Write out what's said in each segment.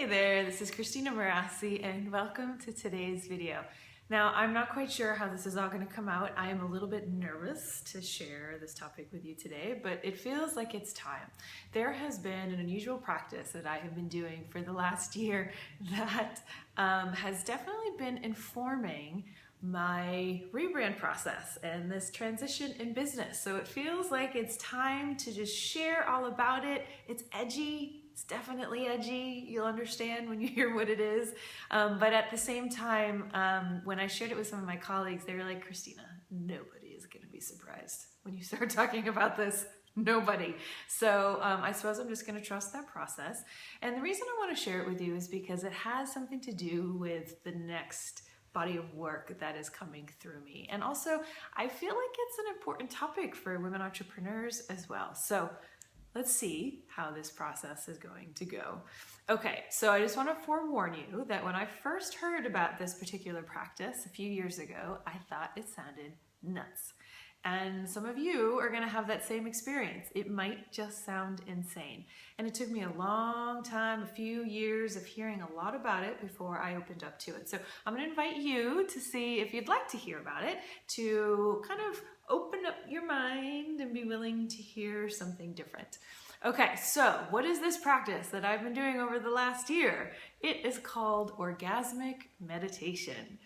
Hey there, this is Christina Marassi and welcome to today's video. Now, I'm not quite sure how this is all going to come out. I am a little bit nervous to share this topic with you today, but it feels like it's time. There has been an unusual practice that I have been doing for the last year that has definitely been informing my rebrand process and this transition in business. So it feels like it's time to just share all about it. It's edgy. It's definitely edgy. You'll understand when you hear what it is. But at the same time, when I shared it with some of my colleagues, they were like, Christina, nobody is going to be surprised when you start talking about this. Nobody. So I suppose I'm just going to trust that process. And the reason I want to share it with you is because it has something to do with the next body of work that is coming through me. And also, I feel like it's an important topic for women entrepreneurs as well. So let's see how this process is going to go. Okay, so I just want to forewarn you that when I first heard about this particular practice a few years ago, I thought it sounded nuts. And some of you are going to have that same experience. It might just sound insane. And it took me a long time, a few years of hearing a lot about it before I opened up to it. So I'm going to invite you to see if you'd like to hear about it, to kind of open up your mind and be willing to hear something different. Okay, so what is this practice that I've been doing over the last year? It is called Orgasmic Meditation.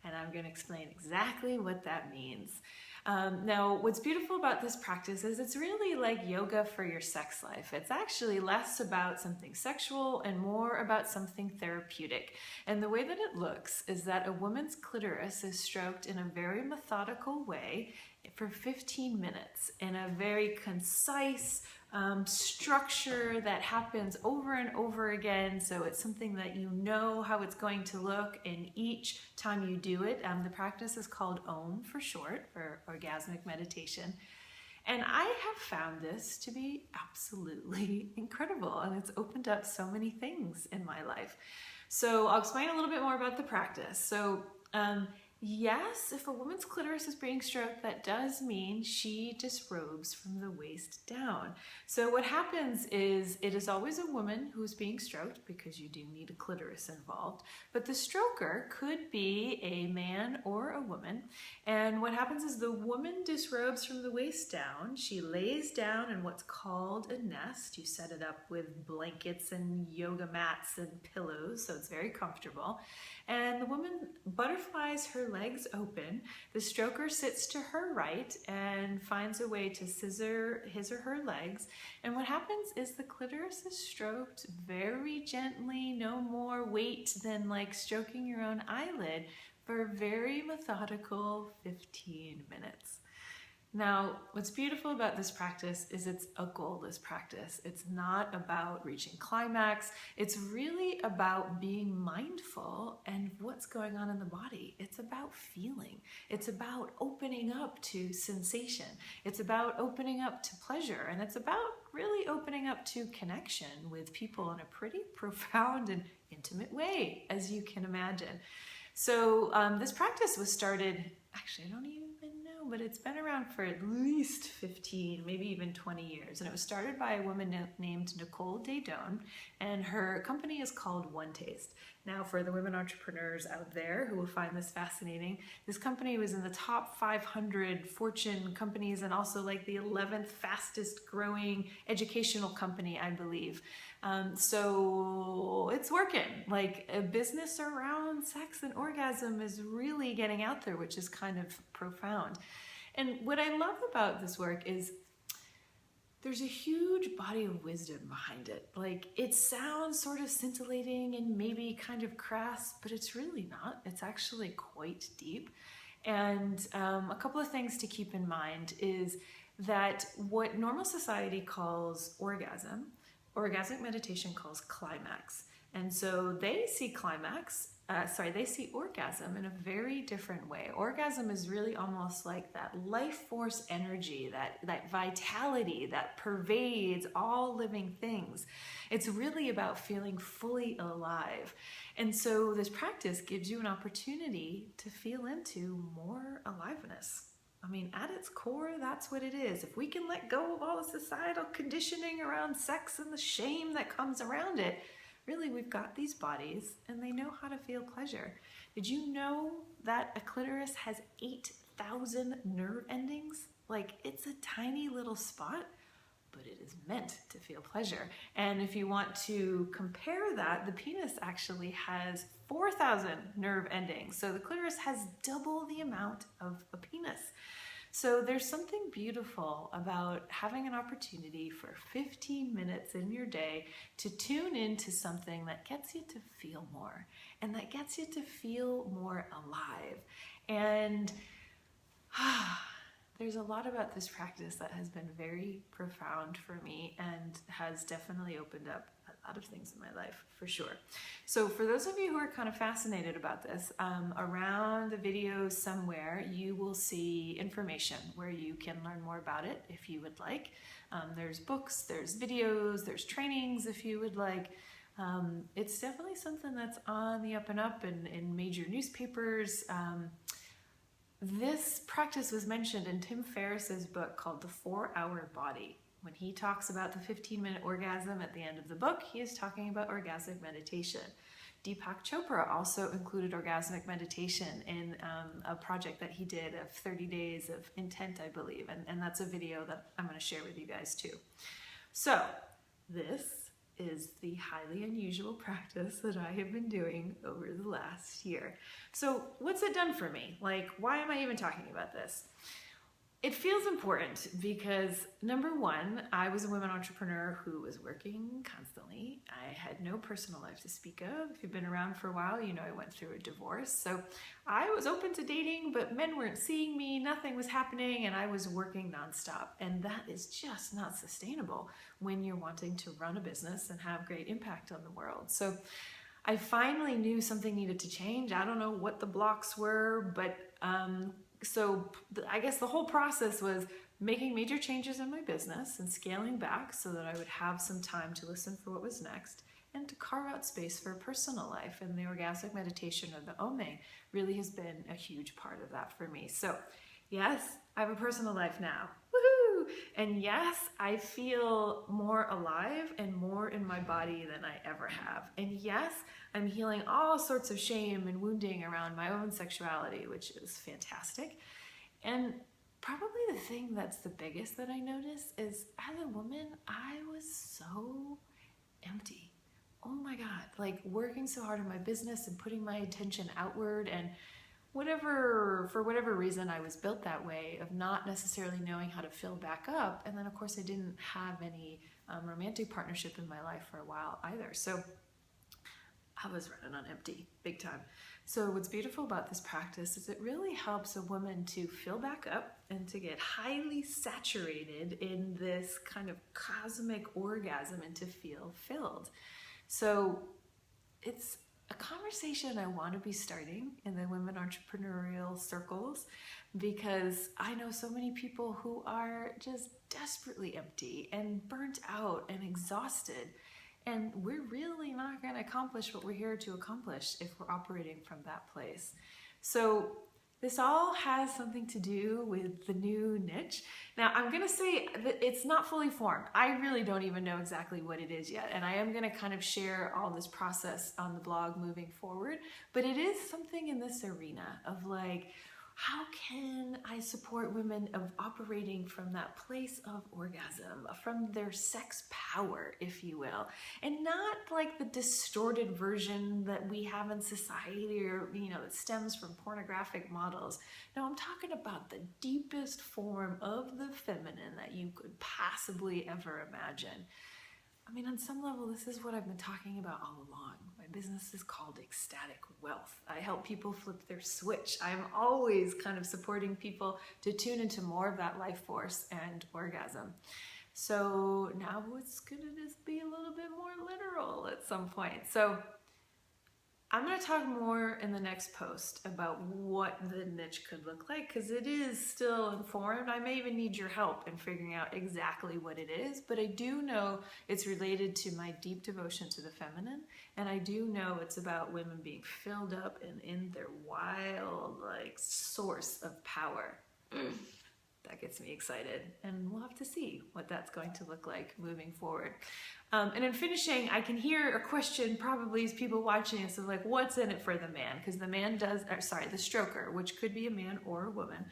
And I'm going to explain exactly what that means. Now, what's beautiful about this practice is it's really like yoga for your sex life. It's actually less about something sexual and more about something therapeutic. And the way that it looks is that a woman's clitoris is stroked in a very methodical way for 15 minutes in a very concise structure that happens over and over again. So it's something that you know how it's going to look, and each time you do it, the practice is called OM for short, for Orgasmic Meditation. And I have found this to be absolutely incredible, and it's opened up so many things in my life. So I'll explain a little bit more about the practice. So yes, if a woman's clitoris is being stroked, that does mean she disrobes from the waist down. So what happens is it is always a woman who's being stroked, because you do need a clitoris involved, but the stroker could be a man or a woman. And what happens is the woman disrobes from the waist down. She lays down in what's called a nest. You set it up with blankets and yoga mats and pillows, so it's very comfortable. And the woman butterflies her legs open. The stroker sits to her right and finds a way to scissor his or her legs. And what happens is the clitoris is stroked very gently, no more weight than like stroking your own eyelid, for a very methodical 15 minutes. Now, what's beautiful about this practice is it's a goalless practice. It's not about reaching climax. It's really about being mindful and what's going on in the body. It's about feeling. It's about opening up to sensation. It's about opening up to pleasure. And it's about really opening up to connection with people in a pretty profound and intimate way, as you can imagine. So this practice was started, actually, I don't even know, but it's been around for at least 15, maybe even 20 years. And it was started by a woman named Nicole Daedone, and her company is called One Taste. Now, for the women entrepreneurs out there who will find this fascinating, this company was in the top 500 Fortune companies and also like the 11th fastest growing educational company, I believe. So it's working. Like, a business around sex and orgasm is really getting out there, which is kind of profound. And what I love about this work is there's a huge body of wisdom behind it. Like, it sounds sort of scintillating and maybe kind of crass, but it's really not. It's actually quite deep. And a couple of things to keep in mind is that what normal society calls orgasm, Orgasmic Meditation calls climax. And so they see they see orgasm in a very different way. Orgasm is really almost like that life force energy, that vitality that pervades all living things. It's really about feeling fully alive. And so this practice gives you an opportunity to feel into more aliveness. I mean, at its core, that's what it is. If we can let go of all the societal conditioning around sex and the shame that comes around it, really we've got these bodies and they know how to feel pleasure. Did you know that a clitoris has 8,000 nerve endings? Like, it's a tiny little spot, but it is meant to feel pleasure. And if you want to compare that, the penis actually has 4,000 nerve endings. So the clitoris has double the amount of a penis. So there's something beautiful about having an opportunity for 15 minutes in your day to tune into something that gets you to feel more and that gets you to feel more alive. And there's a lot about this practice that has been very profound for me and has definitely opened up a lot of things in my life, for sure. So for those of you who are kind of fascinated about this, around the video somewhere, you will see information where you can learn more about it if you would like. There's books, there's videos, there's trainings if you would like. It's definitely something that's on the up and up in major newspapers. This practice was mentioned in Tim Ferriss's book called The 4-Hour Body. When he talks about the 15-minute orgasm at the end of the book, he is talking about orgasmic meditation. Deepak Chopra also included orgasmic meditation in a project that he did of 30 days of intent, I believe, and that's a video that I'm going to share with you guys too. So this is the highly unusual practice that I have been doing over the last year. So what's it done for me? Like, why am I even talking about this? It feels important because, number one, I was a women entrepreneur who was working constantly. I had no personal life to speak of. If you've been around for a while, you know I went through a divorce. So I was open to dating, but men weren't seeing me, nothing was happening, and I was working nonstop. And that is just not sustainable when you're wanting to run a business and have great impact on the world. So I finally knew something needed to change. I don't know what the blocks were, but so I guess the whole process was making major changes in my business and scaling back so that I would have some time to listen for what was next and to carve out space for a personal life. And the orgasmic meditation, or the Oming, really has been a huge part of that for me. So yes, I have a personal life now. Woohoo! And yes, I feel more alive and more in my body than I ever have. And yes, I'm healing all sorts of shame and wounding around my own sexuality, which is fantastic. And probably the thing that's the biggest that I noticed is, as a woman, I was so empty. Oh my God, like working so hard on my business and putting my attention outward, and for whatever reason, I was built that way, of not necessarily knowing how to fill back up. And then of course I didn't have any romantic partnership in my life for a while either. So I was running on empty, big time. So what's beautiful about this practice is it really helps a woman to fill back up and to get highly saturated in this kind of cosmic orgasm and to feel filled. So it's a conversation I want to be starting in the women entrepreneurial circles, because I know so many people who are just desperately empty and burnt out and exhausted. And we're really not going to accomplish what we're here to accomplish if we're operating from that place. So this all has something to do with the new niche. Now, I'm going to say that it's not fully formed. I really don't even know exactly what it is yet. And I am going to kind of share all this process on the blog moving forward. But it is something in this arena of like, how can I support women of operating from that place of orgasm, from their sex power, if you will, and not like the distorted version that we have in society, or, you know, that stems from pornographic models. No, I'm talking about the deepest form of the feminine that you could possibly ever imagine. I mean, on some level, this is what I've been talking about all along. My business is called Ecstatic Wealth. I help people flip their switch. I'm always kind of supporting people to tune into more of that life force and orgasm. So now it's going to just be a little bit more literal at some point. So I'm going to talk more in the next post about what the niche could look like, because it is still informed. I may even need your help in figuring out exactly what it is, but I do know it's related to my deep devotion to the feminine, and I do know it's about women being filled up and in their wild, like, source of power. that gets me excited, and we'll have to see what that's going to look like moving forward. And in finishing, I can hear a question probably as people watching this of like, what's in it for the man? Because the man does, or sorry, the stroker, which could be a man or a woman.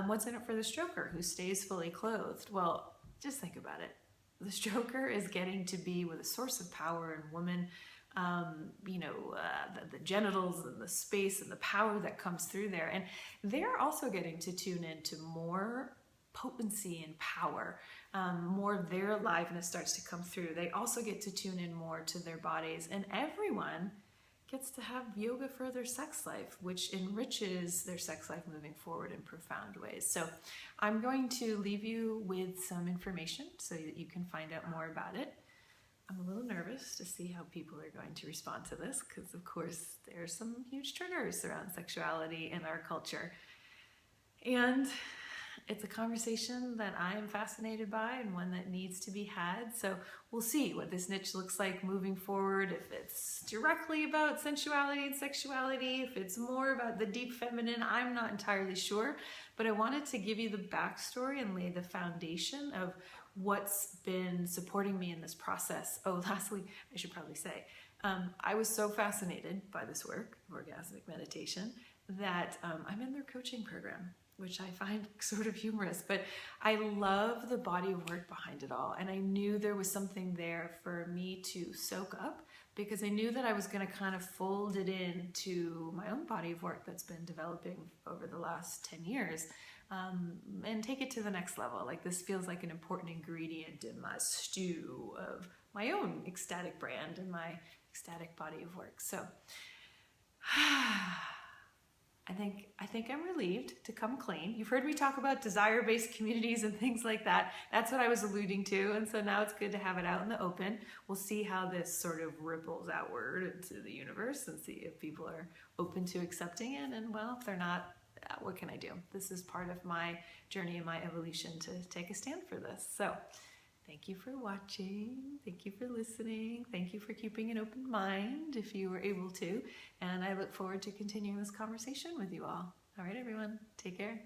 What's in it for the stroker who stays fully clothed? Well, just think about it. The stroker is getting to be with a source of power and woman, the genitals and the space and the power that comes through there. And they're also getting to tune into more potency and power. More of their aliveness starts to come through. They also get to tune in more to their bodies, and everyone gets to have yoga for their sex life, which enriches their sex life moving forward in profound ways. So I'm going to leave you with some information so that you can find out more about it. I'm a little nervous to see how people are going to respond to this because, of course, there's some huge triggers around sexuality in our culture. And it's a conversation that I am fascinated by and one that needs to be had. So we'll see what this niche looks like moving forward, if it's directly about sensuality and sexuality, if it's more about the deep feminine, I'm not entirely sure. But I wanted to give you the backstory and lay the foundation of what's been supporting me in this process. Oh, lastly, I should probably say, I was so fascinated by this work, Orgasmic Meditation, that I'm in their coaching program, which I find sort of humorous, but I love the body of work behind it all. And I knew there was something there for me to soak up because I knew that I was going to kind of fold it into my own body of work that's been developing over the last 10 years and take it to the next level. Like this feels like an important ingredient in my stew of my own ecstatic brand and my ecstatic body of work. So I think I'm relieved to come clean. You've heard me talk about desire-based communities and things like that. That's what I was alluding to. And so now it's good to have it out in the open. We'll see how this sort of ripples outward into the universe and see if people are open to accepting it. And well, if they're not, what can I do? This is part of my journey and my evolution to take a stand for this. So thank you for watching. Thank you for listening. Thank you for keeping an open mind if you were able to. And I look forward to continuing this conversation with you all. All right, everyone, take care.